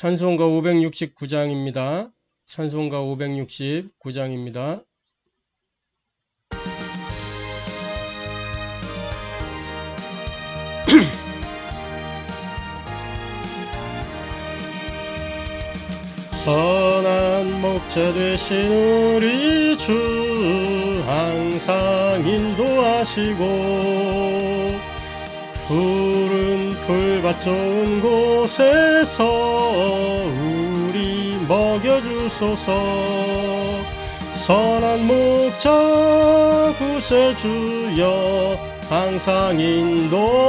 찬송가 569장입니다. 찬송가 569장입니다. 선한 목자 되신 우리 주 항상 인도하시고 푸른 풀밭 좋은 곳에서 우리 먹여주소서. 선한 목자 구세주여 항상 인도하소서.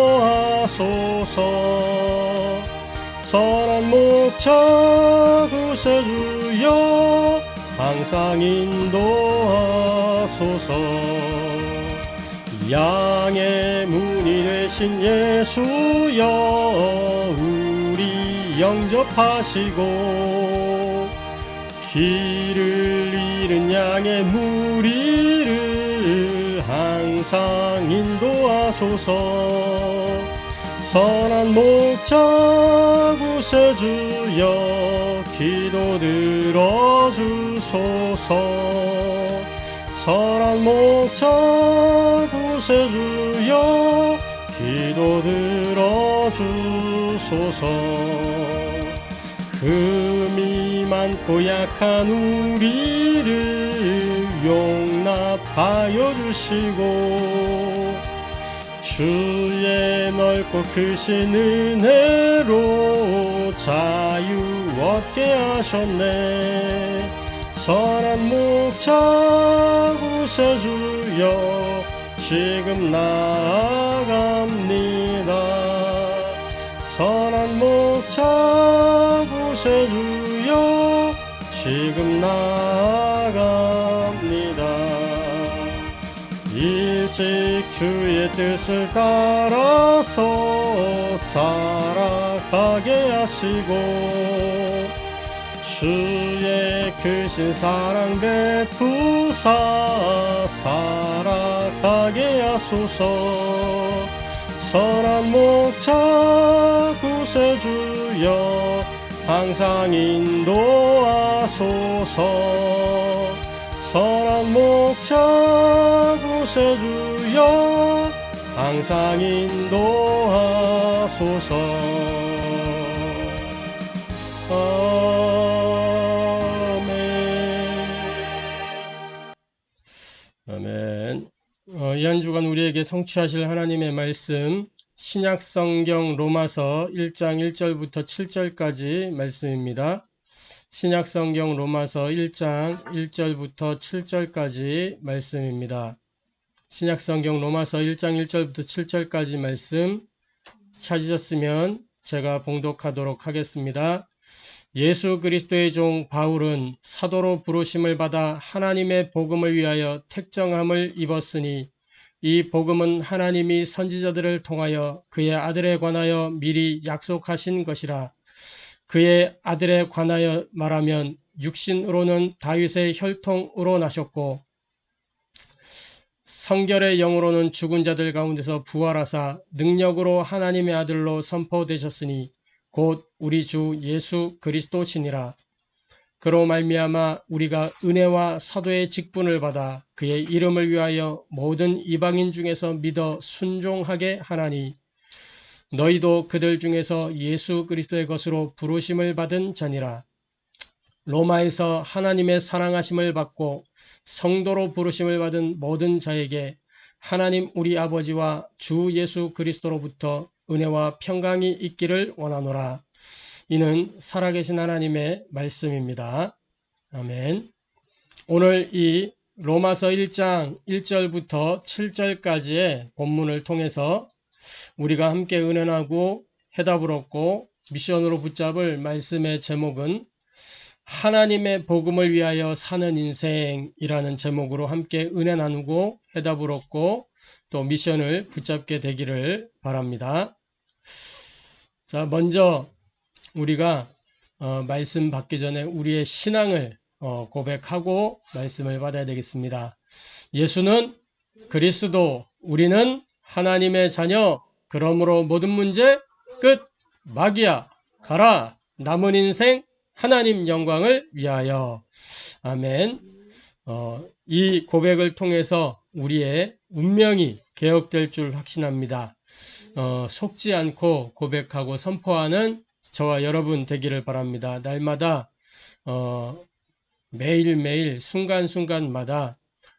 선한 목자 구세주여 항상 인도하소서. 양의 문이 되신 예수여 우리 영접하시고 길을 잃은 양의 무리를 항상 인도하소서. 선한 목자 구세주여 기도 들어주소서. 선한 목자 구세주여 기도 들어주소서. 흠이 많고 약한 우리를 용납하여 주시고 주의 넓고 크신 은혜로 자유 얻게 하셨네. 선한 목자 구세주여 지금 나아갑니다. 선한 목자 구세주여 지금 나아갑니다. 일찍 주의 뜻을 따라서 살아가게 하시고 주의 크신 사랑 베푸사 살아가게 하소서. 선한 목자 구세주여 항상 인도하소서. 선한 목자 구세주여 항상 인도하소서. 아멘. 이 한 주간 우리에게 성취하실 하나님의 말씀 신약성경 로마서 1장 1절부터 7절까지 말씀입니다. 신약성경 로마서 1장 1절부터 7절까지 말씀입니다. 신약성경 로마서 1장 1절부터 7절까지 말씀 찾으셨으면 제가 봉독하도록 하겠습니다. 예수 그리스도의 종 바울은 사도로 부르심을 받아 하나님의 복음을 위하여 택정함을 입었으니 이 복음은 하나님이 선지자들을 통하여 그의 아들에 관하여 미리 약속하신 것이라. 그의 아들에 관하여 말하면 육신으로는 다윗의 혈통으로 나셨고 성결의 영으로는 죽은 자들 가운데서 부활하사 능력으로 하나님의 아들로 선포되셨으니 곧 우리 주 예수 그리스도시니라. 그로 말미암아 우리가 은혜와 사도의 직분을 받아 그의 이름을 위하여 모든 이방인 중에서 믿어 순종하게 하나니 너희도 그들 중에서 예수 그리스도의 것으로 부르심을 받은 자니라. 로마에서 하나님의 사랑하심을 받고 성도로 부르심을 받은 모든 자에게 하나님 우리 아버지와 주 예수 그리스도로부터 은혜와 평강이 있기를 원하노라. 이는 살아계신 하나님의 말씀입니다. 아멘. 오늘 이 로마서 1장 1절부터 7절까지의 본문을 통해서 우리가 함께 은혜나고 해답을 얻고 미션으로 붙잡을 말씀의 제목은 하나님의 복음을 위하여 사는 인생이라는 제목으로 함께 은혜 나누고 해답을 얻고 또 미션을 붙잡게 되기를 바랍니다. 자, 먼저 우리가 말씀 받기 전에 우리의 신앙을 고백하고 말씀을 받아야 되겠습니다. 예수는 그리스도, 우리는 하나님의 자녀, 그러므로 모든 문제 끝, 마귀야 가라, 남은 인생 하나님 영광을 위하여. 아멘. 이 고백을 통해서 우리의 운명이 개혁될 줄 확신합니다. 속지 않고 고백하고 선포하는 저와 여러분 되기를 바랍니다. 날마다 매일매일 순간순간마다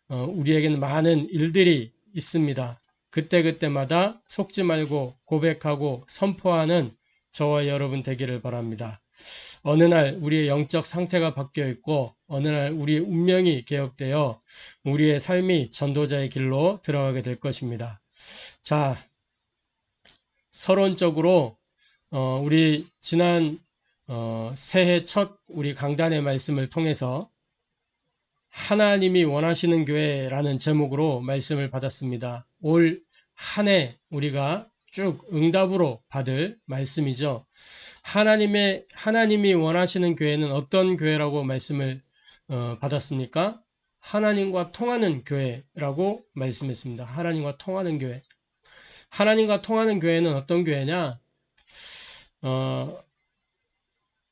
우리에게는 많은 일들이 있습니다. 그때그때마다 속지 말고 고백하고 선포하는 저와 여러분 되기를 바랍니다. 어느 날 우리의 영적 상태가 바뀌어 있고 어느 날 우리의 운명이 개혁되어 우리의 삶이 전도자의 길로 들어가게 될 것입니다. 자, 서론적으로 우리 지난 새해 첫 우리 강단의 말씀을 통해서 하나님이 원하시는 교회라는 제목으로 말씀을 받았습니다. 올 한 해 우리가 쭉 응답으로 받을 말씀이죠. 하나님이 원하시는 교회는 어떤 교회라고 말씀을 받았습니까? 하나님과 통하는 교회라고 말씀했습니다. 하나님과 통하는 교회. 하나님과 통하는 교회는 어떤 교회냐?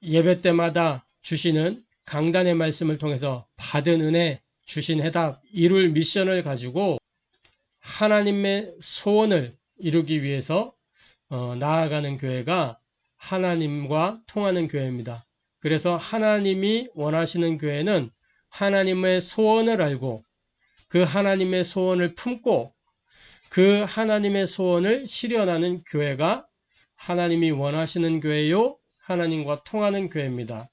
예배 때마다 주시는 강단의 말씀을 통해서 받은 은혜, 주신 해답, 이룰 미션을 가지고 하나님의 소원을 이루기 위해서 나아가는 교회가 하나님과 통하는 교회입니다. 그래서 하나님이 원하시는 교회는 하나님의 소원을 알고 그 하나님의 소원을 품고 그 하나님의 소원을 실현하는 교회가 하나님이 원하시는 교회요, 하나님과 통하는 교회입니다.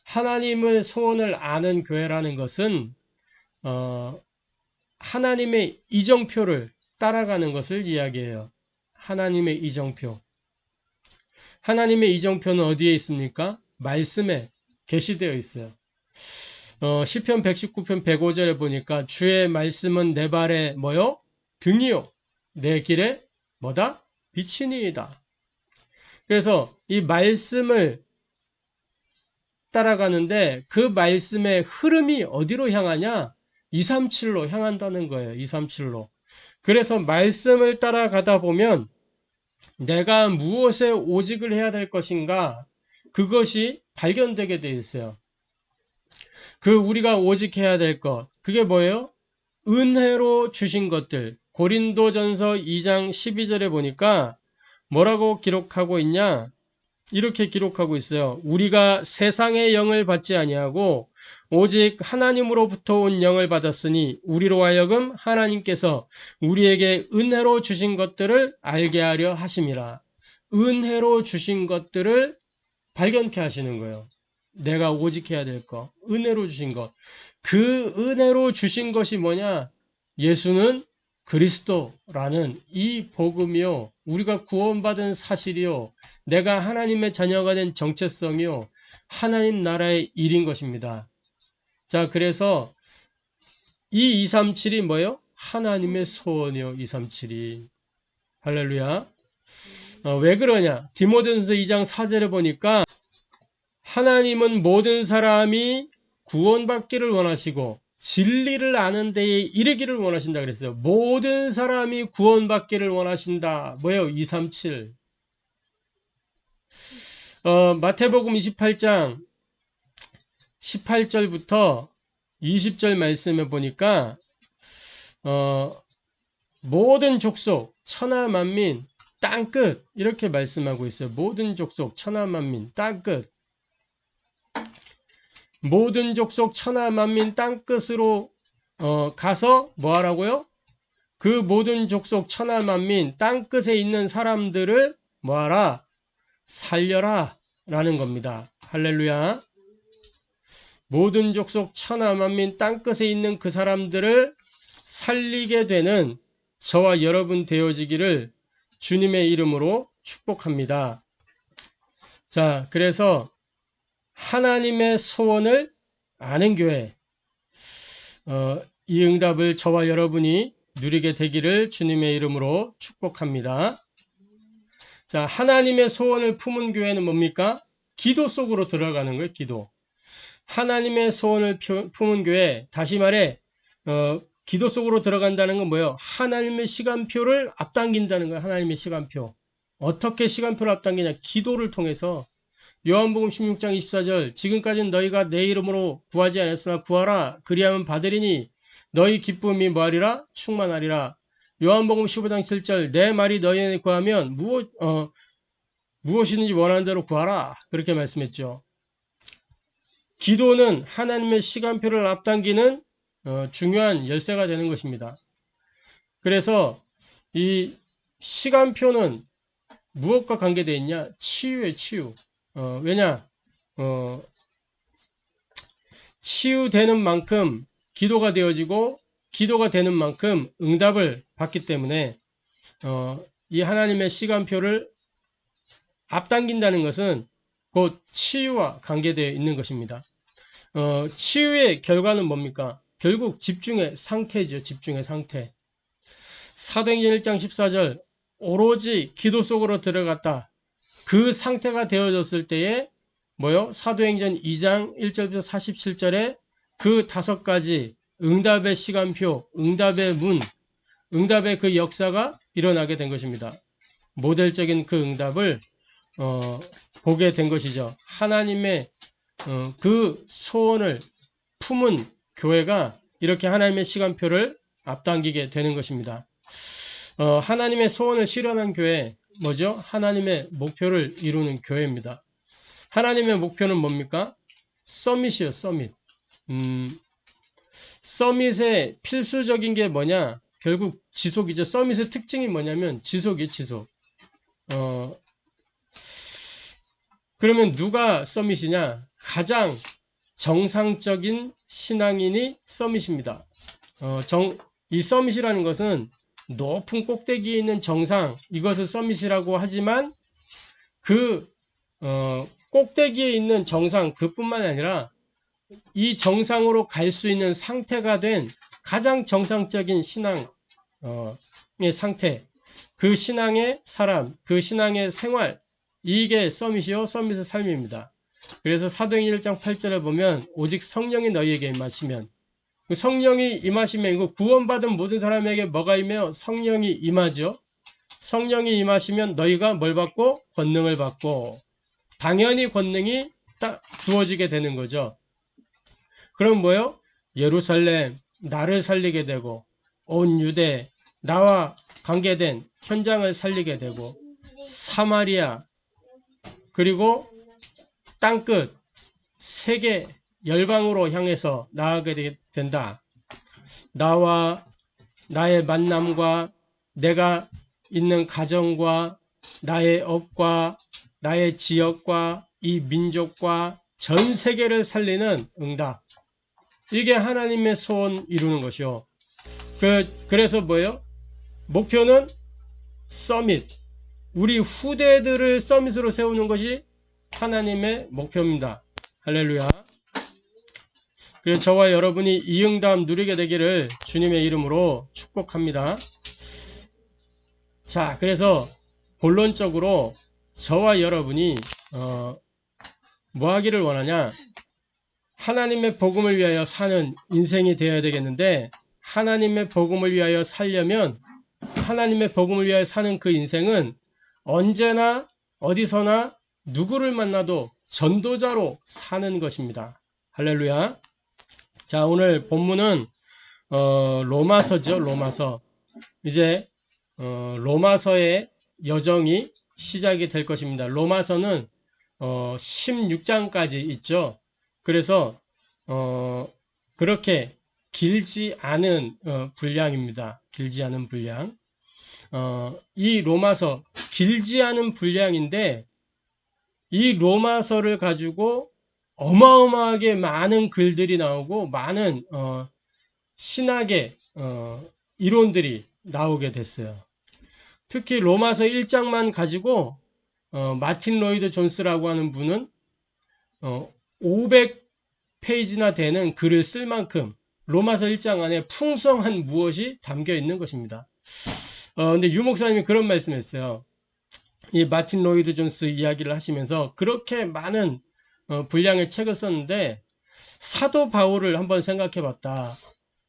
하나님의 소원을 아는 교회라는 것은 하나님의 이정표를 따라가는 것을 이야기해요. 하나님의 이정표. 하나님의 이정표는 어디에 있습니까? 말씀에 계시되어 있어요. 시편 119편 105절에 보니까 주의 말씀은 내 발에 뭐요? 등이요. 내 길에 뭐다? 빛이니이다. 그래서 이 말씀을 따라가는데 그 말씀의 흐름이 어디로 향하냐? 237로 향한다는 거예요. 237로. 그래서 말씀을 따라가다 보면 내가 무엇에 오직을 해야 될 것인가? 그것이 발견되게 돼 있어요. 우리가 오직해야 될 것. 그게 뭐예요? 은혜로 주신 것들. 고린도전서 2장 12절에 보니까 뭐라고 기록하고 있냐? 이렇게 기록하고 있어요. 우리가 세상의 영을 받지 아니하고 오직 하나님으로부터 온 영을 받았으니 우리로 하여금 하나님께서 우리에게 은혜로 주신 것들을 알게 하려 하심이라. 은혜로 주신 것들을 발견케 하시는 거예요. 내가 오직해야 될 것, 은혜로 주신 것. 그 은혜로 주신 것이 뭐냐? 예수는 그리스도라는 이 복음이요, 우리가 구원받은 사실이요, 내가 하나님의 자녀가 된 정체성이요, 하나님 나라의 일인 것입니다. 자, 그래서 이 237이 뭐예요? 하나님의 소원이요, 237이. 할렐루야. 왜 그러냐? 디모데전서 2장 4절에 보니까 하나님은 모든 사람이 구원받기를 원하시고 진리를 아는 데에 이르기를 원하신다 그랬어요. 모든 사람이 구원받기를 원하신다. 뭐예요? 237. 마태복음 28장 18절부터 20절 말씀에 보니까 모든 족속, 천하 만민, 땅끝 이렇게 말씀하고 있어요. 모든 족속, 천하 만민, 땅끝. 모든 족속, 천하 만민, 땅끝으로 가서 뭐 하라고요? 그 모든 족속, 천하 만민, 땅끝에 있는 사람들을 뭐 하라? 살려라 라는 겁니다. 할렐루야. 모든 족속, 천하 만민, 땅끝에 있는 그 사람들을 살리게 되는 저와 여러분 되어지기를 주님의 이름으로 축복합니다. 자, 그래서 하나님의 소원을 아는 교회, 이 응답을 저와 여러분이 누리게 되기를 주님의 이름으로 축복합니다. 자, 하나님의 소원을 품은 교회는 뭡니까? 기도 속으로 들어가는 거예요. 기도. 하나님의 소원을 품은 교회, 다시 말해 기도 속으로 들어간다는 건 뭐예요? 하나님의 시간표를 앞당긴다는 거예요. 하나님의 시간표. 어떻게 시간표를 앞당기냐? 기도를 통해서 요한복음 16장 24절 지금까지는 너희가 내 이름으로 구하지 않았으나 구하라 그리하면 받으리니 너희 기쁨이 뭐하리라? 충만하리라. 요한복음 15장 7절 내 말이 너희에게 구하면 무엇이든지 원하는 대로 구하라. 그렇게 말씀했죠. 기도는 하나님의 시간표를 앞당기는 중요한 열쇠가 되는 것입니다. 그래서 이 시간표는 무엇과 관계되어 있냐? 치유의 치유. 왜냐? 치유되는 만큼 기도가 되어지고 기도가 되는 만큼 응답을 받기 때문에 이 하나님의 시간표를 앞당긴다는 것은 곧 치유와 관계되어 있는 것입니다. 치유의 결과는 뭡니까? 결국 집중의 상태죠. 집중의 상태. 사도행전 1장 14절 오로지 기도 속으로 들어갔다. 그 상태가 되어졌을 때에 사도행전 2장 1절부터 47절에 그 5가지 응답의 시간표, 응답의 문, 응답의 그 역사가 일어나게 된 것입니다. 모델적인 그 응답을 보게 된 것이죠. 하나님의 그 소원을 품은 교회가 이렇게 하나님의 시간표를 앞당기게 되는 것입니다. 하나님의 소원을 실현한 교회 뭐죠? 하나님의 목표를 이루는 교회입니다. 하나님의 목표는 뭡니까? 서밋이요, 서밋. 서밋의 필수적인 게 뭐냐? 결국 지속이죠. 서밋의 특징이 뭐냐면 지속이에요, 지속. 그러면 누가 서밋이냐? 가장 정상적인 신앙인이 서밋입니다. 이 서밋이라는 것은 높은 꼭대기에 있는 정상, 이것을 서밋이라고 하지만 그 꼭대기에 있는 정상 그뿐만 아니라 이 정상으로 갈 수 있는 상태가 된 가장 정상적인 신앙의 상태, 그 신앙의 사람, 그 신앙의 생활, 이게 서밋이요, 서밋의 삶입니다. 그래서 사도행전 1장 8절에 보면 오직 성령이 너희에게 임하시면, 성령이 임하시면 이거 구원받은 모든 사람에게 뭐가 임해요? 성령이 임하죠. 성령이 임하시면 너희가 뭘 받고? 권능을 받고, 당연히 권능이 딱 주어지게 되는 거죠. 그럼 뭐요? 예루살렘, 나를 살리게 되고, 온 유대, 나와 관계된 현장을 살리게 되고, 사마리아, 그리고 땅끝, 세계, 열방으로 향해서 나아가게 된다. 나와 나의 만남과 내가 있는 가정과 나의 업과 나의 지역과 이 민족과 전 세계를 살리는 응답. 이게 하나님의 소원 이루는 것이요. 그래서 뭐예요? 목표는 서밋. 우리 후대들을 서밋으로 세우는 것이 하나님의 목표입니다. 할렐루야. 그래서 저와 여러분이 이 응답 누리게 되기를 주님의 이름으로 축복합니다. 자, 그래서 본론적으로 저와 여러분이 뭐 하기를 원하냐? 하나님의 복음을 위하여 사는 인생이 되어야 되겠는데, 하나님의 복음을 위하여 살려면 하나님의 복음을 위하여 사는 그 인생은 언제나 어디서나 누구를 만나도 전도자로 사는 것입니다. 할렐루야. 자, 오늘 본문은 로마서죠. 로마서. 이제 로마서의 여정이 시작이 될 것입니다. 로마서는 16장까지 있죠. 그래서 그렇게 길지 않은 분량입니다. 길지 않은 분량. 이 로마서 길지 않은 분량인데, 이 로마서를 가지고 어마어마하게 많은 글들이 나오고 많은 신학의 이론들이 나오게 됐어요. 특히 로마서 1장만 가지고 마틴 로이드 존스라고 하는 분은 500페이지나 되는 글을 쓸 만큼 로마서 1장 안에 풍성한 무엇이 담겨 있는 것입니다. 근데 유 목사님이 그런 말씀했어요. 이 마틴 로이드 존스 이야기를 하시면서 그렇게 많은 분량의 책을 썼는데, 사도 바울을 한번 생각해 봤다.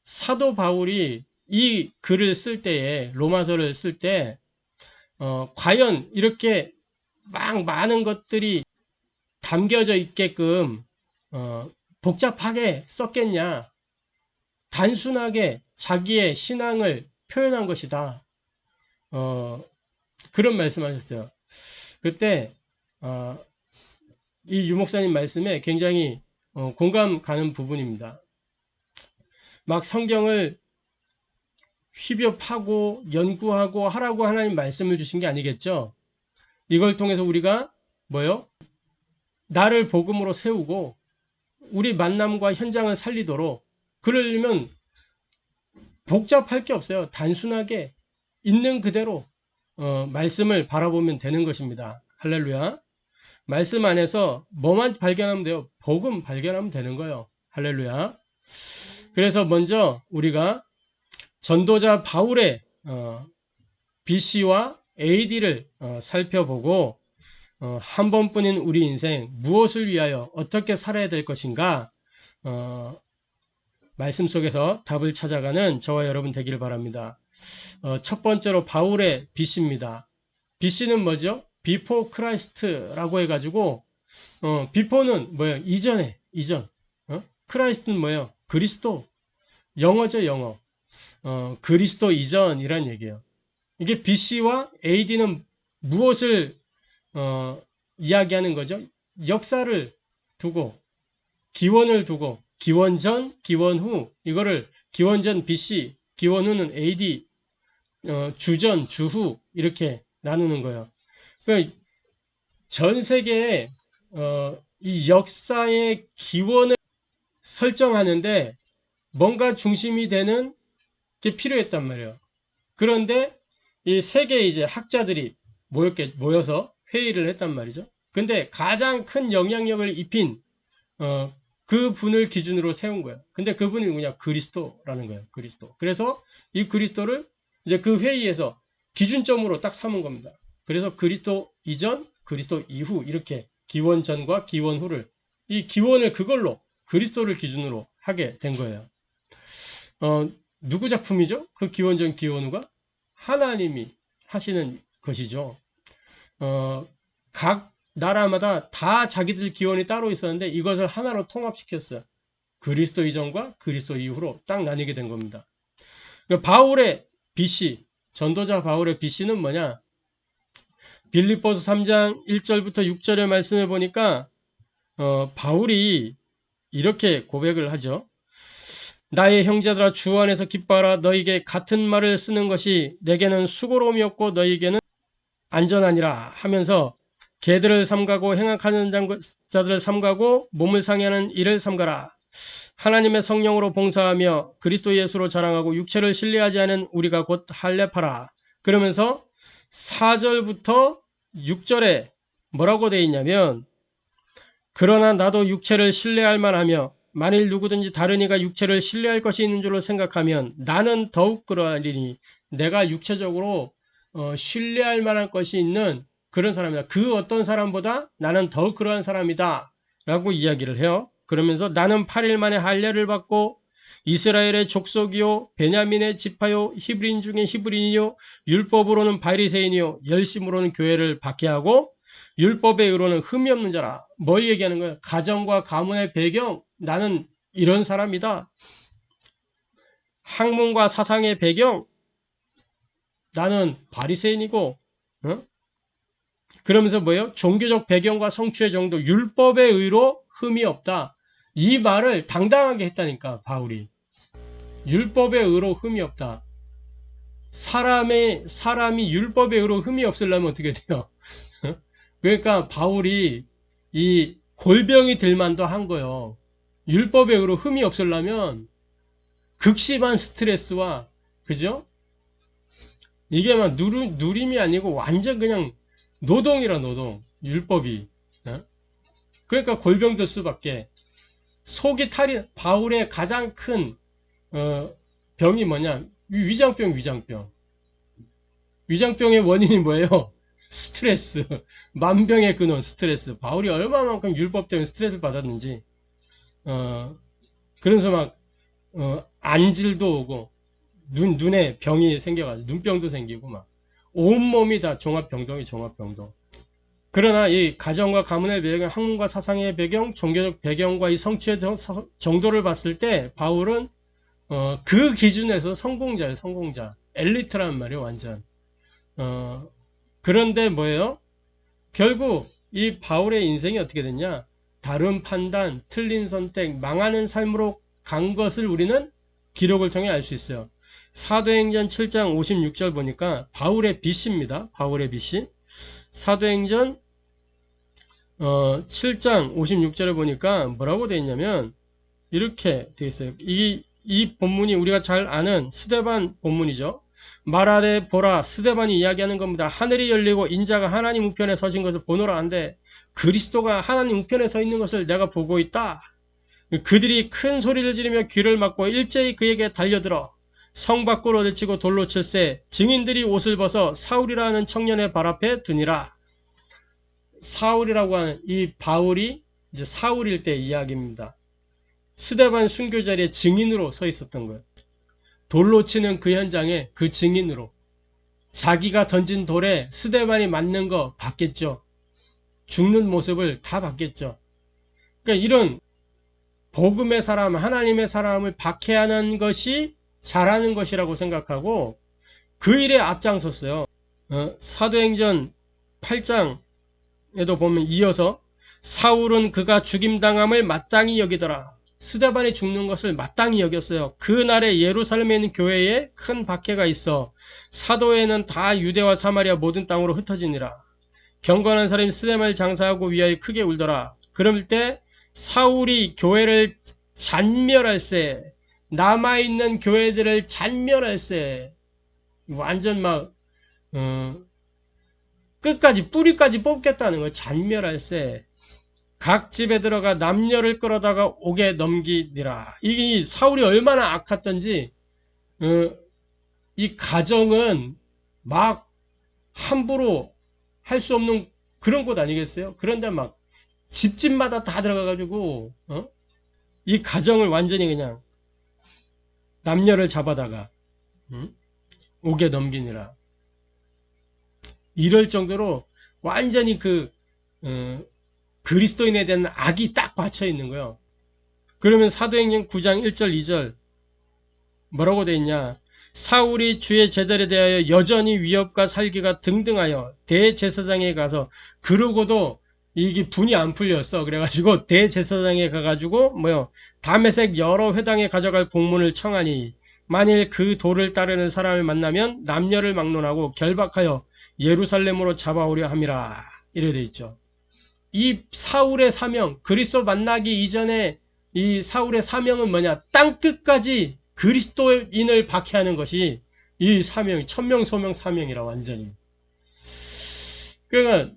사도 바울이 이 글을 쓸 때에, 로마서를 쓸 때 과연 이렇게 막 많은 것들이 담겨져 있게끔 복잡하게 썼겠냐? 단순하게 자기의 신앙을 표현한 것이다. 그런 말씀하셨어요. 그때 이 유목사님 말씀에 굉장히 공감 가는 부분입니다. 막 성경을 휘벼 파고 연구하고 하라고 하나님 말씀을 주신 게 아니겠죠. 이걸 통해서 우리가 뭐요? 나를 복음으로 세우고 우리 만남과 현장을 살리도록, 그러려면 복잡할 게 없어요. 단순하게 있는 그대로 말씀을 바라보면 되는 것입니다. 할렐루야. 말씀 안에서 뭐만 발견하면 돼요? 복음 발견하면 되는 거예요. 할렐루야. 그래서 먼저 우리가 전도자 바울의 BC와 AD를 살펴보고 한 번뿐인 우리 인생 무엇을 위하여 어떻게 살아야 될 것인가 말씀 속에서 답을 찾아가는 저와 여러분 되기를 바랍니다. 첫 번째로 바울의 BC입니다. BC는 뭐죠? Before Christ라고 해가지고 Before는 뭐예요? 이전. Christ는 뭐예요? 그리스도. 영어죠, 영어. 그리스도 이전이란 얘기예요. 이게 BC와 AD는 무엇을 이야기하는 거죠? 역사를 두고, 기원을 두고, 기원 전, 기원 후, 이거를 기원 전 BC, 기원 후는 AD, 주전, 주후 이렇게 나누는 거예요. 그러니까 전 세계에 이 역사의 기원을 설정하는데 뭔가 중심이 되는 게 필요했단 말이에요. 그런데 이 세계 이제 학자들이 모여서 회의를 했단 말이죠. 근데 가장 큰 영향력을 입힌 그 분을 기준으로 세운 거예요. 근데 그분이 누구냐? 그리스도라는 거예요. 그리스도. 그래서 이 그리스도를 이제 그 회의에서 기준점으로 딱 삼은 겁니다. 그래서 그리스도 이전, 그리스도 이후 이렇게 기원 전과 기원 후를, 이 기원을 그걸로 그리스도를 기준으로 하게 된 거예요. 누구 작품이죠? 그 기원 전, 기원 후가 하나님이 하시는 것이죠. 각 나라마다 다 자기들 기원이 따로 있었는데 이것을 하나로 통합시켰어요. 그리스도 이전과 그리스도 이후로 딱 나뉘게 된 겁니다. 그러니까 바울의 BC, 전도자 바울의 BC는 뭐냐? 빌립보서 3장 1절부터 6절의 말씀을 보니까 바울이 이렇게 고백을 하죠. 나의 형제들아 주 안에서 기뻐하라. 너희에게 같은 말을 쓰는 것이 내게는 수고로움이었고 너희에게는 안전하니라 하면서 개들을 삼가고 행악하는 자들을 삼가고 몸을 상해하는 이를 삼가라. 하나님의 성령으로 봉사하며 그리스도 예수로 자랑하고 육체를 신뢰하지 않은 우리가 곧 할례파라. 그러면서 4절부터 6절에 뭐라고 되어 있냐면, 그러나 나도 육체를 신뢰할 만하며 만일 누구든지 다른 이가 육체를 신뢰할 것이 있는 줄로 생각하면 나는 더욱 그러하리니 내가 육체적으로 신뢰할 만한 것이 있는 그런 사람이다. 그 어떤 사람보다 나는 더욱 그러한 사람이다 라고 이야기를 해요. 그러면서 나는 8일 만에 할례를 받고 이스라엘의 족속이요 베냐민의 지파요 히브리인 중에 히브리인이요 율법으로는 바리새인이요 열심으로는 교회를 박해하고 율법의 의로는 흠이 없는 자라. 뭘 얘기하는 거예요? 가정과 가문의 배경, 나는 이런 사람이다. 학문과 사상의 배경, 나는 바리새인이고, 그러면서 뭐예요? 종교적 배경과 성취의 정도, 율법의 의로 흠이 없다. 이 말을 당당하게 했다니까, 바울이. 율법의 의로 흠이 없다. 사람이 율법의 의로 흠이 없으려면 어떻게 돼요? 그러니까 바울이 이 골병이 들만도 한 거예요. 율법의 의로 흠이 없으려면 극심한 스트레스와, 그죠? 이게 막 누림이 아니고 완전 그냥 노동이라, 노동. 율법이. 그러니까 골병 들 수밖에. 속이 탈이, 바울의 가장 큰 병이 뭐냐? 위장병. 위장병의 원인이 뭐예요? 스트레스. 만병의 근원 스트레스. 바울이 얼마만큼 율법 때문에 스트레스를 받았는지. 그러면서 막 안질도 오고 눈에 병이 생겨가지고 눈병도 생기고 막 온몸이 다 종합병동이 종합병동. 그러나 이 가정과 가문의 배경, 학문과 사상의 배경, 종교적 배경과 이 성취의 정도를 봤을 때 바울은 그 기준에서 성공자예요. 성공자. 엘리트란 말이에요. 완전. 그런데 뭐예요? 결국 이 바울의 인생이 어떻게 됐냐? 다른 판단, 틀린 선택, 망하는 삶으로 간 것을 우리는 기록을 통해 알 수 있어요. 사도행전 7장 56절 보니까 바울의 빚입니다. 바울의 빚이. 사도행전 7장 56절에 보니까 뭐라고 되어 있냐면 이렇게 되어 있어요. 이 본문이 우리가 잘 아는 스데반 본문이죠. 말하되 보라, 스데반이 이야기하는 겁니다. 하늘이 열리고 인자가 하나님 우편에 서신 것을 보노라 한데 그리스도가 하나님 우편에 서 있는 것을 내가 보고 있다. 그들이 큰 소리를 지르며 귀를 막고 일제히 그에게 달려들어 성 밖으로 내치고 돌로 칠세 증인들이 옷을 벗어 사울이라는 청년의 발 앞에 두니라. 사울이라고 하는 이 바울이 이제 사울일 때 이야기입니다. 스데반 순교 자리에 증인으로 서 있었던 거예요. 돌로 치는 그 현장에 그 증인으로. 자기가 던진 돌에 스데반이 맞는 거 봤겠죠. 죽는 모습을 다 봤겠죠. 그러니까 이런 복음의 사람, 하나님의 사람을 박해하는 것이 잘하는 것이라고 생각하고 그 일에 앞장섰어요. 사도행전 8장에도 보면 이어서 사울은 그가 죽임당함을 마땅히 여기더라. 스데반이 죽는 것을 마땅히 여겼어요. 그날에 예루살렘에 있는 교회에 큰 박해가 있어 사도회는 다 유대와 사마리아 모든 땅으로 흩어지니라. 경건한 사람이 스데반을 장사하고 위하여 크게 울더라. 그럴 때 사울이 교회를 잔멸할세, 남아있는 교회들을 잔멸할세, 완전 막 끝까지 뿌리까지 뽑겠다는 거예요. 잔멸할세. 각 집에 들어가 남녀를 끌어다가 옥에 넘기니라. 이게 사울이 얼마나 악했던지 이 가정은 막 함부로 할 수 없는 그런 곳 아니겠어요? 그런데 막 집집마다 다 들어가가지고 이 가정을 완전히 그냥 남녀를 잡아다가 옥에 넘기니라. 이럴 정도로 완전히 그리스도인에 대한 악이 딱 받쳐 있는 거예요. 그러면 사도행전 9장 1절 2절 뭐라고 돼 있냐? 사울이 주의 제자에 대하여 여전히 위협과 살기가 등등하여 대제사장에 가서 그러고도 이게 분이 안 풀렸어. 그래가지고 대제사장에 가가지고 다메섹 여러 회당에 가져갈 공문을 청하니 만일 그 도를 따르는 사람을 만나면 남녀를 막론하고 결박하여 예루살렘으로 잡아오려 함이라. 이래 돼 있죠. 이 사울의 사명, 그리스도 만나기 이전에 이 사울의 사명은 뭐냐? 땅끝까지 그리스도인을 박해하는 것이 이 사명, 천명소명 사명이라 완전히. 그러니까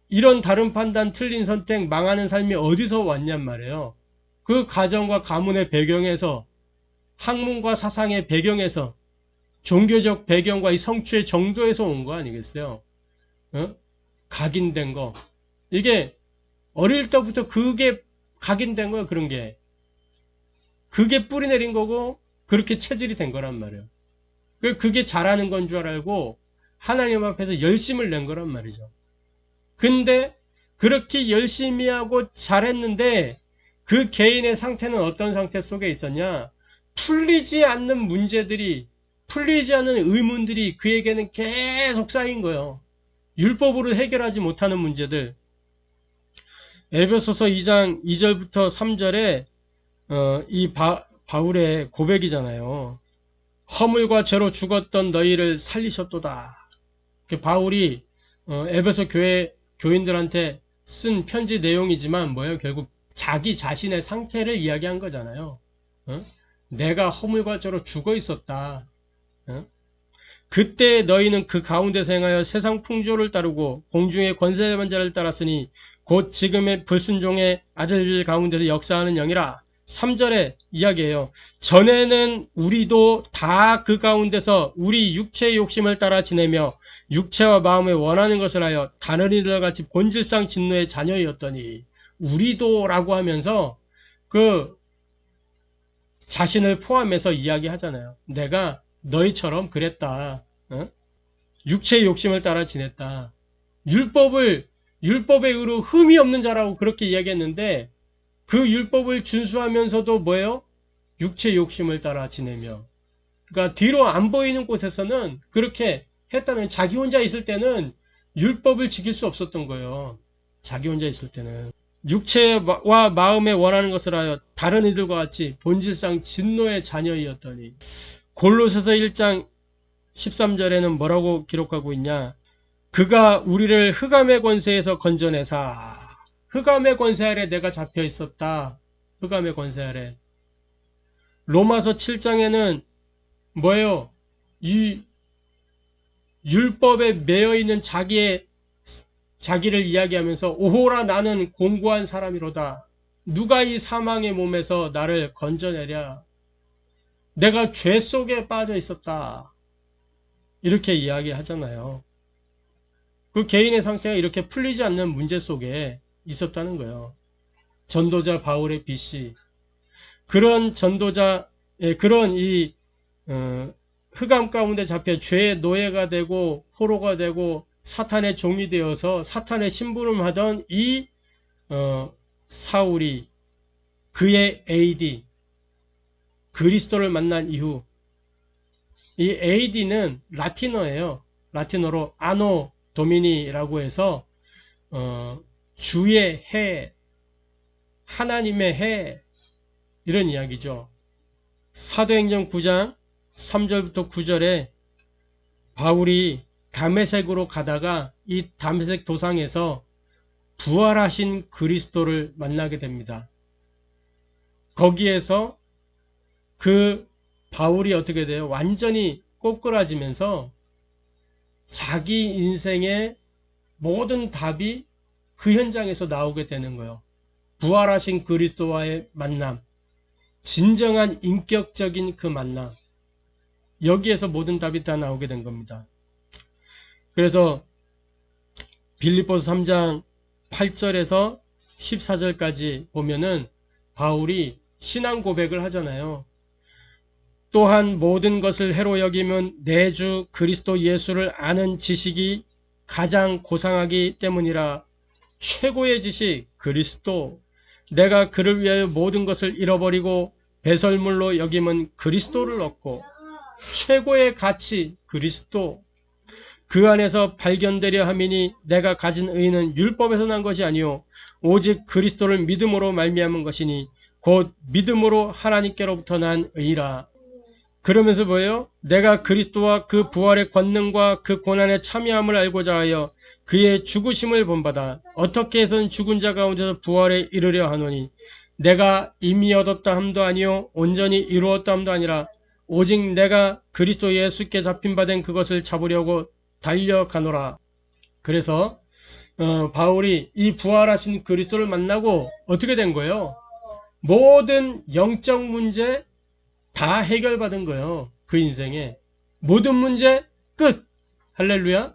이런 다른 판단, 틀린 선택, 망하는 삶이 어디서 왔냔 말이에요. 그 가정과 가문의 배경에서, 학문과 사상의 배경에서, 종교적 배경과 이 성취의 정도에서 온 거 아니겠어요? 각인된 거. 이게 어릴 때부터 그게 각인된 거예요. 그런 게. 그게 뿌리 내린 거고 그렇게 체질이 된 거란 말이에요. 그게 잘하는 건 줄 알고 하나님 앞에서 열심을 낸 거란 말이죠. 근데 그렇게 열심히 하고 잘했는데 그 개인의 상태는 어떤 상태 속에 있었냐? 풀리지 않는 문제들이, 풀리지 않는 의문들이 그에게는 계속 쌓인 거예요. 율법으로 해결하지 못하는 문제들. 에베소서 2장 2절부터 3절에 이 바울의 고백이잖아요. 허물과 죄로 죽었던 너희를 살리셨도다. 바울이 에베소 교인들한테 쓴 편지 내용이지만 뭐예요? 결국 자기 자신의 상태를 이야기한 거잖아요. 내가 허물과 죄로 죽어 있었다. 그때 너희는 그 가운데서 행하여 세상 풍조를 따르고 공중의 권세받은 자를 따랐으니 곧 지금의 불순종의 아들들 가운데서 역사하는 영이라. 3절에 이야기해요. 전에는 우리도 다 그 가운데서 우리 육체의 욕심을 따라 지내며 육체와 마음에 원하는 것을 하여 다른 이들 같이 본질상 진노의 자녀였더니 우리도 라고 하면서 그 자신을 포함해서 이야기하잖아요. 내가 너희처럼 그랬다. 육체의 욕심을 따라 지냈다. 율법의 의로 흠이 없는 자라고 그렇게 이야기했는데 그 율법을 준수하면서도 뭐예요? 육체 욕심을 따라 지내며. 그러니까 뒤로 안 보이는 곳에서는 그렇게 했다는, 자기 혼자 있을 때는 율법을 지킬 수 없었던 거예요. 자기 혼자 있을 때는. 육체와 마음에 원하는 것을 하여 다른 이들과 같이 본질상 진노의 자녀이었더니. 골로새서 1장 13절에는 뭐라고 기록하고 있냐? 그가 우리를 흑암의 권세에서 건져내사. 흑암의 권세 아래 내가 잡혀 있었다. 흑암의 권세 아래. 로마서 7장에는 뭐예요? 이 율법에 매여 있는 자기를 이야기하면서 오호라 나는 공고한 사람이로다. 누가 이 사망의 몸에서 나를 건져내랴. 내가 죄 속에 빠져 있었다. 이렇게 이야기하잖아요. 그 개인의 상태가 이렇게 풀리지 않는 문제 속에 있었다는 거예요. 전도자 바울의 빛이. 그런 전도자, 그런 이 흑암 가운데 잡혀 죄의 노예가 되고 포로가 되고 사탄의 종이 되어서 사탄의 심부름하던 이 사울이 그의 AD 그리스도를 만난 이후, 이 AD는 라틴어예요. 라틴어로 아노 도미니라고 해서 주의 해, 하나님의 해, 이런 이야기죠. 사도행전 9장 3절부터 9절에 바울이 다메섹으로 가다가 이 다메섹 도상에서 부활하신 그리스도를 만나게 됩니다. 거기에서 그 바울이 어떻게 돼요? 완전히 꼬꾸라지면서 자기 인생의 모든 답이 그 현장에서 나오게 되는 거예요. 부활하신 그리스도와의 만남, 진정한 인격적인 그 만남, 여기에서 모든 답이 다 나오게 된 겁니다. 그래서 빌립보서 3장 8절에서 14절까지 보면은 바울이 신앙 고백을 하잖아요. 또한 모든 것을 해로 여기면 내 주 그리스도 예수를 아는 지식이 가장 고상하기 때문이라. 최고의 지식 그리스도. 내가 그를 위하여 모든 것을 잃어버리고 배설물로 여김은 그리스도를 얻고, 최고의 가치 그리스도. 그 안에서 발견되려 함이니 내가 가진 의는 율법에서 난 것이 아니요 오직 그리스도를 믿음으로 말미암은 것이니 곧 믿음으로 하나님께로부터 난 의라. 그러면서 뭐예요? 내가 그리스도와 그 부활의 권능과 그 고난의 참여함을 알고자 하여 그의 죽으심을 본받아 어떻게 해서는 죽은 자 가운데서 부활에 이르려 하노니 내가 이미 얻었다 함도 아니요 온전히 이루었다 함도 아니라 오직 내가 그리스도 예수께 잡힌 바 된 그것을 잡으려고 달려가노라. 그래서 바울이 이 부활하신 그리스도를 만나고 어떻게 된 거예요? 모든 영적 문제 다 해결받은 거예요. 그 인생에 모든 문제 끝. 할렐루야.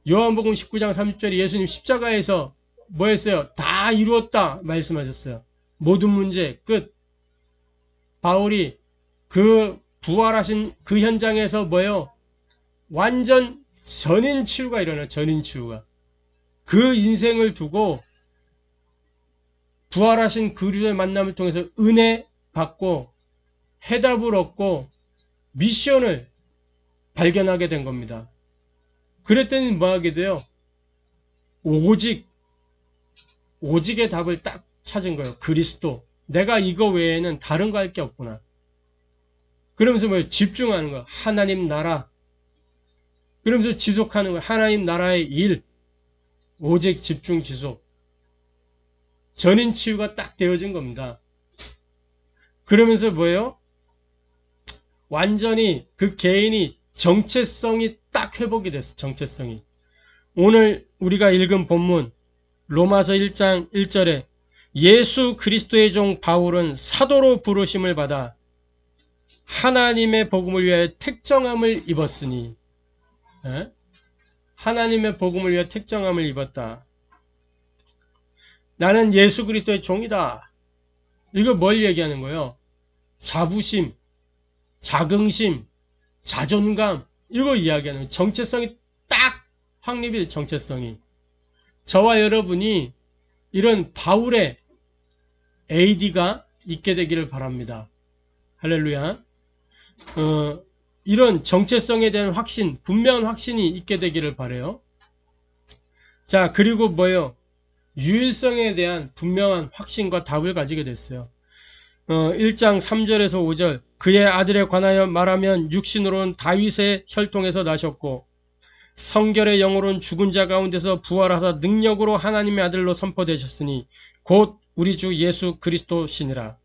요한복음 19장 30절에 예수님 십자가에서 뭐 했어요? 다 이루었다 말씀하셨어요. 모든 문제 끝. 바울이 그 부활하신 그 현장에서 뭐예요? 완전 전인치유가 일어나요. 전인치유가. 그 인생을 두고 부활하신 그리스도의 만남을 통해서 은혜 받고 해답을 얻고 미션을 발견하게 된 겁니다. 그랬더니 뭐 하게 돼요? 오직의 답을 딱 찾은 거예요. 그리스도. 내가 이거 외에는 다른 거 할 게 없구나. 그러면서 뭐 집중하는 거예요. 하나님 나라. 그러면서 지속하는 거예요. 하나님 나라의 일. 오직 집중 지속. 전인 치유가 딱 되어진 겁니다. 그러면서 뭐예요? 완전히 그 개인이 정체성이 딱 회복이 됐어. 정체성이. 오늘 우리가 읽은 본문 로마서 1장 1절에 예수 그리스도의 종 바울은 사도로 부르심을 받아 하나님의 복음을 위하여 택정함을 입었으니, 하나님의 복음을 위하여 택정함을 입었다. 나는 예수 그리스도의 종이다. 이거 뭘 얘기하는 거예요? 자부심, 자긍심, 자존감, 이거 이야기하는 거예요. 정체성이 딱 확립일 정체성이. 저와 여러분이 이런 바울의 AD가 있게 되기를 바랍니다. 할렐루야. 이런 정체성에 대한 확신, 분명한 확신이 있게 되기를 바라요. 자, 그리고 뭐예요? 유일성에 대한 분명한 확신과 답을 가지게 됐어요. 1장 3절에서 5절, 그의 아들에 관하여 말하면 육신으로는 다윗의 혈통에서 나셨고 성결의 영으로는 죽은 자 가운데서 부활하사 능력으로 하나님의 아들로 선포되셨으니 곧 우리 주 예수 그리스도시니라.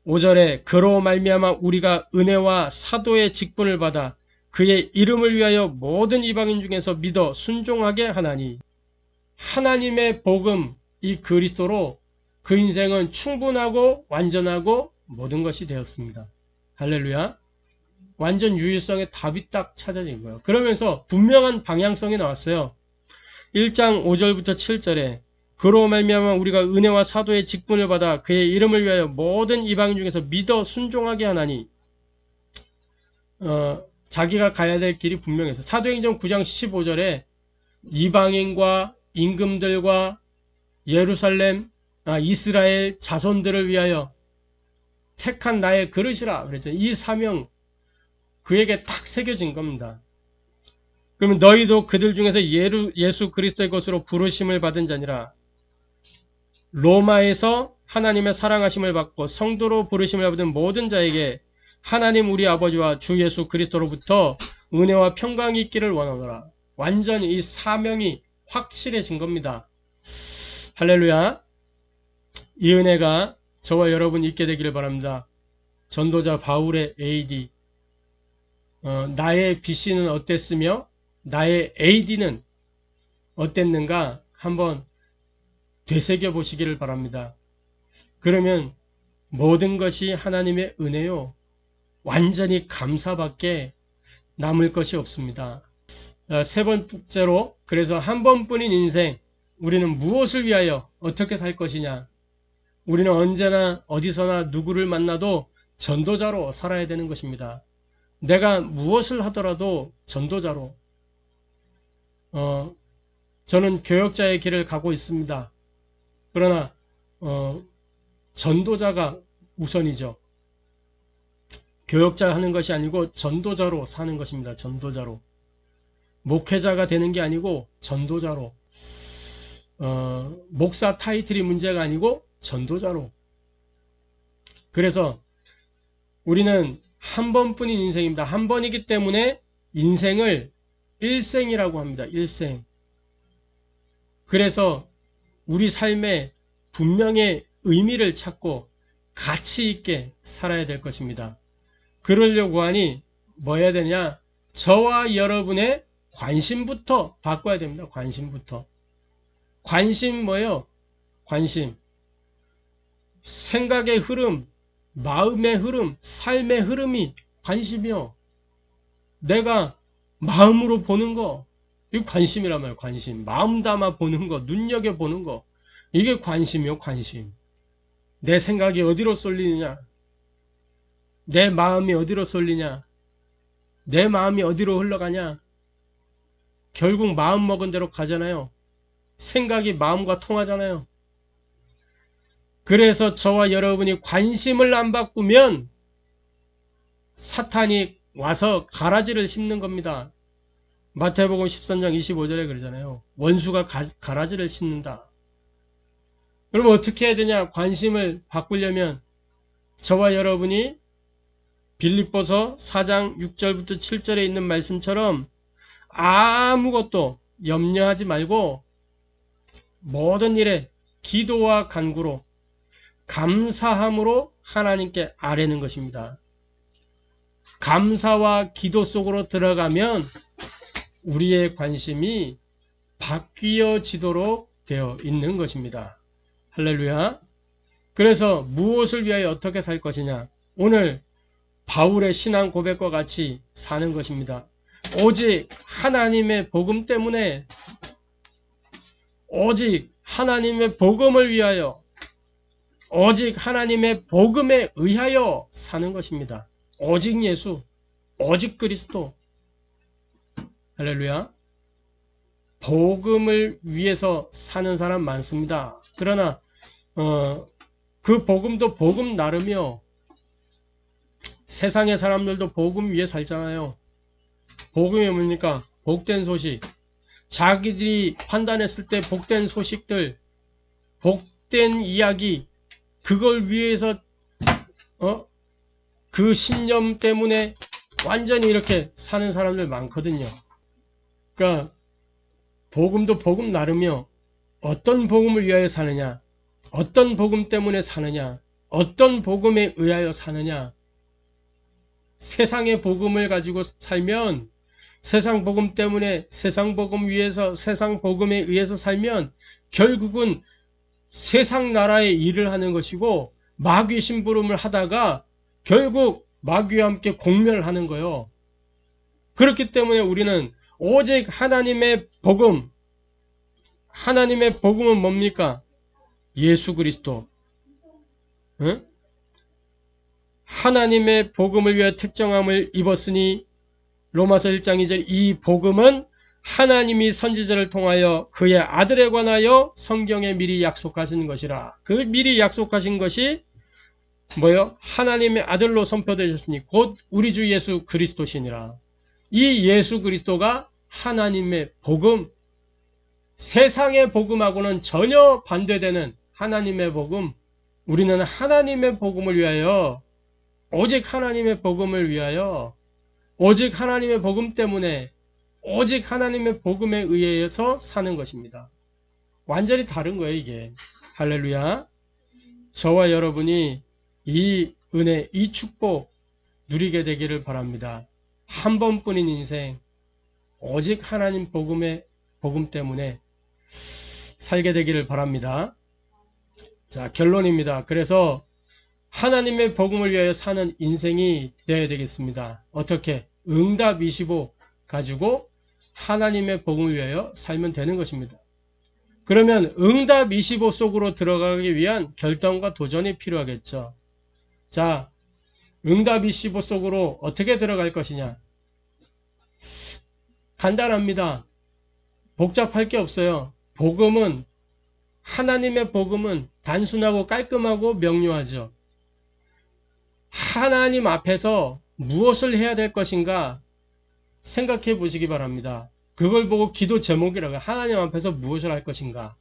5절에 그로 말미암아 우리가 은혜와 사도의 직분을 받아 그의 이름을 위하여 모든 이방인 중에서 믿어 순종하게 하나니. 하나님의 복음, 이 그리스도로 그 인생은 충분하고 완전하고 모든 것이 되었습니다. 할렐루야. 완전 유일성의 답이 딱 찾아진 거예요. 그러면서 분명한 방향성이 나왔어요. 1장 5절부터 7절에 그로 말미암아 우리가 은혜와 사도의 직분을 받아 그의 이름을 위하여 모든 이방인 중에서 믿어 순종하게 하나니. 자기가 가야 될 길이 분명해서 사도행전 9장 15절에 이방인과 임금들과 예루살렘, 이스라엘 자손들을 위하여 택한 나의 그릇이라 그랬죠. 이 사명 그에게 탁 새겨진 겁니다. 그러면 너희도 그들 중에서 예수 그리스도의 것으로 부르심을 받은 자니라. 로마에서 하나님의 사랑하심을 받고 성도로 부르심을 받은 모든 자에게 하나님 우리 아버지와 주 예수 그리스도로부터 은혜와 평강이 있기를 원하노라. 완전히 이 사명이 확실해진 겁니다. 할렐루야. 이 은혜가 저와 여러분 있게 되기를 바랍니다. 전도자 바울의 AD. 나의 BC는 어땠으며 나의 AD는 어땠는가 한번 되새겨 보시기를 바랍니다. 그러면 모든 것이 하나님의 은혜요. 완전히 감사밖에 남을 것이 없습니다. 세 번째로, 그래서 한 번뿐인 인생, 우리는 무엇을 위하여 어떻게 살 것이냐. 우리는 언제나 어디서나 누구를 만나도 전도자로 살아야 되는 것입니다. 내가 무엇을 하더라도 전도자로. 저는 교역자의 길을 가고 있습니다. 그러나 전도자가 우선이죠. 교역자 하는 것이 아니고 전도자로 사는 것입니다. 전도자로. 목회자가 되는 게 아니고 전도자로. 목사 타이틀이 문제가 아니고 전도자로. 그래서 우리는 한 번뿐인 인생입니다. 한 번이기 때문에 인생을 일생이라고 합니다. 일생. 그래서 우리 삶에 분명히 의미를 찾고 가치 있게 살아야 될 것입니다. 그러려고 하니 뭐 해야 되냐? 저와 여러분의 관심부터 바꿔야 됩니다. 관심부터. 관심 뭐예요? 관심. 생각의 흐름, 마음의 흐름, 삶의 흐름이 관심이요. 내가 마음으로 보는 거, 이거 관심이란 말이에요. 관심. 마음 담아 보는 거, 눈여겨보는 거, 이게 관심이요. 관심. 내 생각이 어디로 쏠리느냐, 내 마음이 어디로 쏠리냐, 내 마음이 어디로 흘러가냐. 결국 마음 먹은 대로 가잖아요. 생각이 마음과 통하잖아요. 그래서 저와 여러분이 관심을 안 바꾸면 사탄이 와서 가라지를 심는 겁니다. 마태복음 13장 25절에 그러잖아요. 원수가 가라지를 심는다. 그러면 어떻게 해야 되냐? 관심을 바꾸려면 저와 여러분이 빌립보서 4장 6절부터 7절에 있는 말씀처럼 아무것도 염려하지 말고 모든 일에 기도와 간구로 감사함으로 하나님께 아뢰는 것입니다. 감사와 기도 속으로 들어가면 우리의 관심이 바뀌어지도록 되어 있는 것입니다. 할렐루야. 그래서 무엇을 위하여 어떻게 살 것이냐. 오늘 바울의 신앙 고백과 같이 사는 것입니다. 오직 하나님의 복음 때문에, 오직 하나님의 복음을 위하여, 오직 하나님의 복음에 의하여 사는 것입니다. 오직 예수, 오직 그리스도. 할렐루야. 복음을 위해서 사는 사람 많습니다. 그러나 그 복음도 복음 나름이요. 세상의 사람들도 복음 위에 살잖아요. 복음이 뭡니까? 복된 소식. 자기들이 판단했을 때 복된 소식들, 복된 이야기, 그걸 위해서 그 신념 때문에 완전히 이렇게 사는 사람들 많거든요. 그러니까 복음도 복음 나름이요. 어떤 복음을 위하여 사느냐, 어떤 복음 때문에 사느냐, 어떤 복음에 의하여 사느냐. 세상의 복음을 가지고 살면, 세상 복음 때문에 세상 복음 위해서, 세상 복음에 의해서 살면 결국은 세상 나라의 일을 하는 것이고, 마귀 심부름을 하다가 결국 마귀와 함께 공멸하는 거예요. 그렇기 때문에 우리는 오직 하나님의 복음, 하나님의 복음은 뭡니까? 예수 그리스도. 응? 하나님의 복음을 위해 택정함을 입었으니 로마서 1장 2절 이 복음은 하나님이 선지자를 통하여 그의 아들에 관하여 성경에 미리 약속하신 것이라. 그 미리 약속하신 것이 뭐요? 하나님의 아들로 선포되셨으니 곧 우리 주 예수 그리스도시니라. 이 예수 그리스도가 하나님의 복음, 세상의 복음하고는 전혀 반대되는 하나님의 복음. 우리는 하나님의 복음을 위하여, 오직 하나님의 복음을 위하여, 오직 하나님의 복음 때문에, 오직 하나님의 복음에 의해서 사는 것입니다. 완전히 다른 거예요, 이게. 할렐루야. 저와 여러분이 이 은혜, 이 축복 누리게 되기를 바랍니다. 한 번뿐인 인생, 오직 하나님 복음의 복음 때문에 살게 되기를 바랍니다. 자, 결론입니다. 그래서 하나님의 복음을 위하여 사는 인생이 되어야 되겠습니다. 어떻게? 응답 25 가지고 하나님의 복음을 위하여 살면 되는 것입니다. 그러면 응답 25 속으로 들어가기 위한 결단과 도전이 필요하겠죠. 자, 응답 25 속으로 어떻게 들어갈 것이냐? 간단합니다. 복잡할 게 없어요. 복음은, 하나님의 복음은 단순하고 깔끔하고 명료하죠. 하나님 앞에서 무엇을 해야 될 것인가 생각해 보시기 바랍니다. 그걸 보고 기도 제목이라고 해요. 하나님 앞에서 무엇을 할 것인가.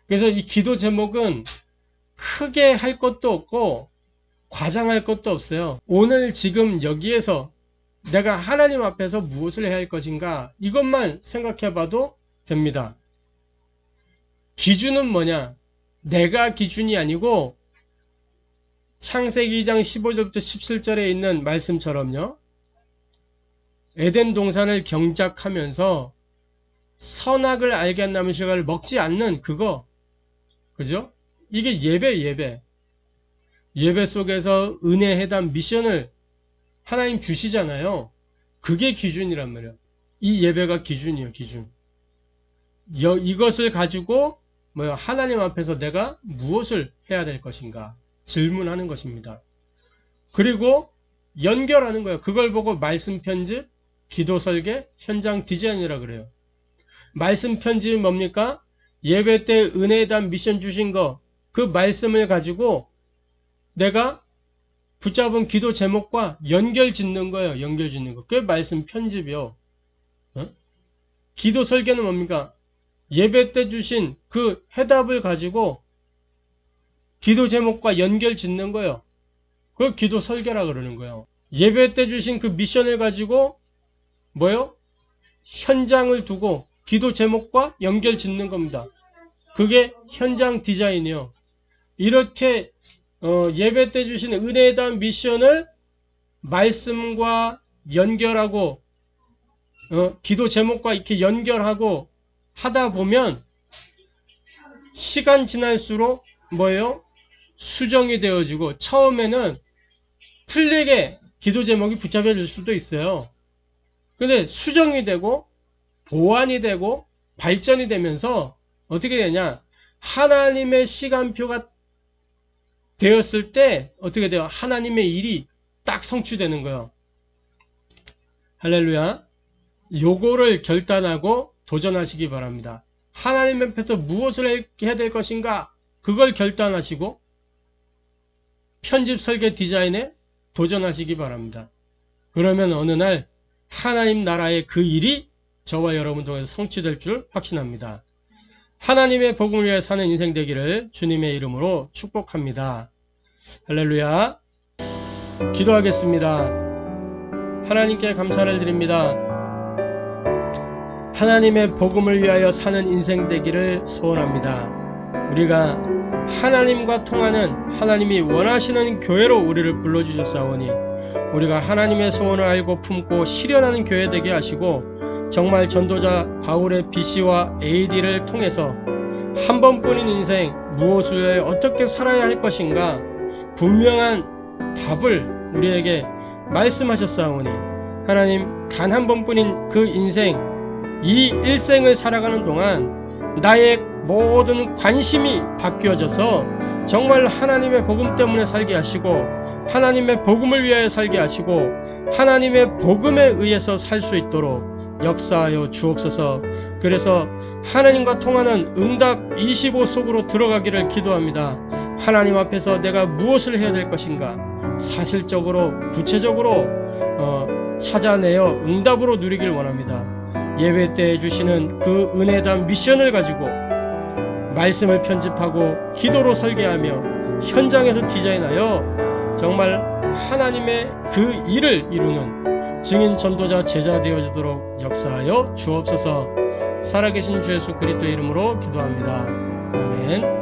그래서 이 기도 제목은 크게 할 것도 없고 과장할 것도 없어요. 오늘 지금 여기에서 내가 하나님 앞에서 무엇을 해야 할 것인가 이것만 생각해 봐도 됩니다. 기준은 뭐냐? 내가 기준이 아니고 창세기 2장 15절부터 17절에 있는 말씀처럼요. 에덴 동산을 경작하면서 선악을 알게 한 나무 실과를 먹지 않는 그거. 그죠? 이게 예배. 예배 속에서 은혜 해담 미션을 하나님 주시잖아요. 그게 기준이란 말이에요. 이 예배가 기준이에요, 기준. 이것을 가지고 하나님 앞에서 내가 무엇을 해야 될 것인가 질문하는 것입니다. 그리고 연결하는 거예요. 그걸 보고 말씀 편집, 기도 설계, 현장 디자인이라 그래요. 말씀 편집은 뭡니까? 예배 때 은혜에 대한 미션 주신 거, 그 말씀을 가지고 내가 붙잡은 기도 제목과 연결 짓는 거예요. 연결 짓는 거. 그게 말씀 편집이요. 기도 설계는 뭡니까? 예배 때 주신 그 해답을 가지고 기도 제목과 연결 짓는 거예요. 그걸 기도 설계라 그러는 거예요. 예배 때 주신 그 미션을 가지고 현장을 두고 기도 제목과 연결 짓는 겁니다. 그게 현장 디자인이요. 이렇게 예배 때 주신 은혜에 대한 미션을 말씀과 연결하고 기도 제목과 이렇게 연결하고 하다 보면 시간 지날수록 수정이 되어지고 처음에는 틀리게 기도 제목이 붙잡혀질 수도 있어요. 근데 수정이 되고 보완이 되고 발전이 되면서 어떻게 되냐? 하나님의 시간표가 되었을 때 어떻게 돼요? 하나님의 일이 딱 성취되는 거예요. 할렐루야. 요거를 결단하고 도전하시기 바랍니다. 하나님 앞에서 무엇을 해야 될 것인가? 그걸 결단하시고 편집 설계 디자인에 도전하시기 바랍니다. 그러면 어느 날 하나님 나라의 그 일이 저와 여러분 통해서 성취될 줄 확신합니다. 하나님의 복음을 위해 사는 인생 되기를 주님의 이름으로 축복합니다. 할렐루야. 기도하겠습니다. 하나님께 감사를 드립니다. 하나님의 복음을 위하여 사는 인생 되기를 소원합니다. 우리가 하나님과 통하는 하나님이 원하시는 교회로 우리를 불러주셨사오니 우리가 하나님의 소원을 알고 품고 실현하는 교회 되게 하시고 정말 전도자 바울의 BC와 AD를 통해서 한 번뿐인 인생 무엇을 위해 어떻게 살아야 할 것인가 분명한 답을 우리에게 말씀하셨사오니 하나님 단 한 번뿐인 그 인생 이 일생을 살아가는 동안 나의 모든 관심이 바뀌어져서 정말 하나님의 복음 때문에 살게 하시고 하나님의 복음을 위하여 살게 하시고 하나님의 복음에 의해서 살 수 있도록 역사하여 주옵소서. 그래서 하나님과 통하는 응답 25 속으로 들어가기를 기도합니다. 하나님 앞에서 내가 무엇을 해야 될 것인가 사실적으로 구체적으로 찾아내어 응답으로 누리길 원합니다. 예배 때 주시는 그 은혜담 미션을 가지고 말씀을 편집하고 기도로 설계하며 현장에서 디자인하여 정말 하나님의 그 일을 이루는 증인 전도자 제자 되어지도록 역사하여 주옵소서. 살아계신 주 예수 그리스도의 이름으로 기도합니다. 아멘.